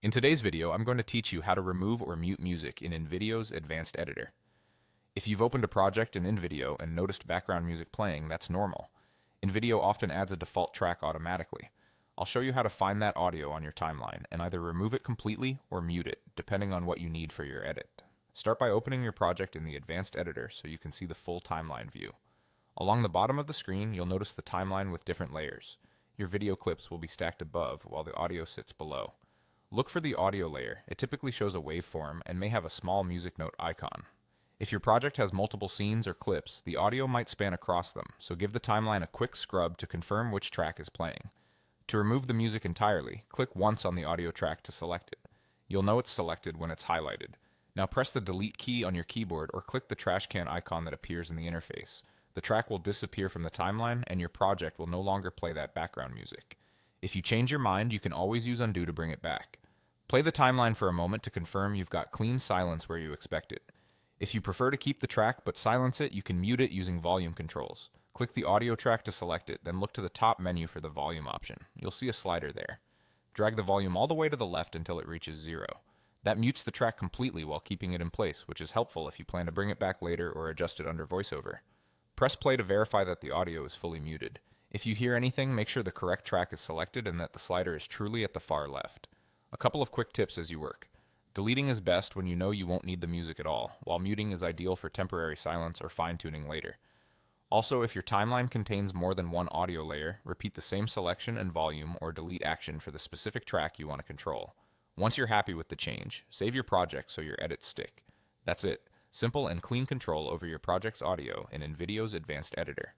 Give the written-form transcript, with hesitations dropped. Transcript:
In today's video, I'm going to teach you how to remove or mute music in InVideo's advanced editor. If you've opened a project in InVideo and noticed background music playing, that's normal. InVideo often adds a default track automatically. I'll show you how to find that audio on your timeline and either remove it completely or mute it, depending on what you need for your edit. Start by opening your project in the advanced editor so you can see the full timeline view. Along the bottom of the screen, you'll notice the timeline with different layers. Your video clips will be stacked above while the audio sits below. Look for the audio layer. It typically shows a waveform and may have a small music note icon. If your project has multiple scenes or clips, the audio might span across them, so give the timeline a quick scrub to confirm which track is playing. To remove the music entirely, click once on the audio track to select it. You'll know it's selected when it's highlighted. Now press the delete key on your keyboard or click the trash can icon that appears in the interface. The track will disappear from the timeline and your project will no longer play that background music. If you change your mind, you can always use undo to bring it back. Play the timeline for a moment to confirm you've got clean silence where you expect it. If you prefer to keep the track but silence it, you can mute it using volume controls. Click the audio track to select it, then look to the top menu for the volume option. You'll see a slider there. Drag the volume all the way to the left until it reaches 0. That mutes the track completely while keeping it in place, which is helpful if you plan to bring it back later or adjust it under VoiceOver. Press play to verify that the audio is fully muted. If you hear anything, make sure the correct track is selected and that the slider is truly at the far left. A couple of quick tips as you work. Deleting is best when you know you won't need the music at all, while muting is ideal for temporary silence or fine-tuning later. Also, if your timeline contains more than one audio layer, repeat the same selection and volume or delete action for the specific track you want to control. Once you're happy with the change, save your project so your edits stick. That's it. Simple and clean control over your project's audio in InVideo's advanced editor.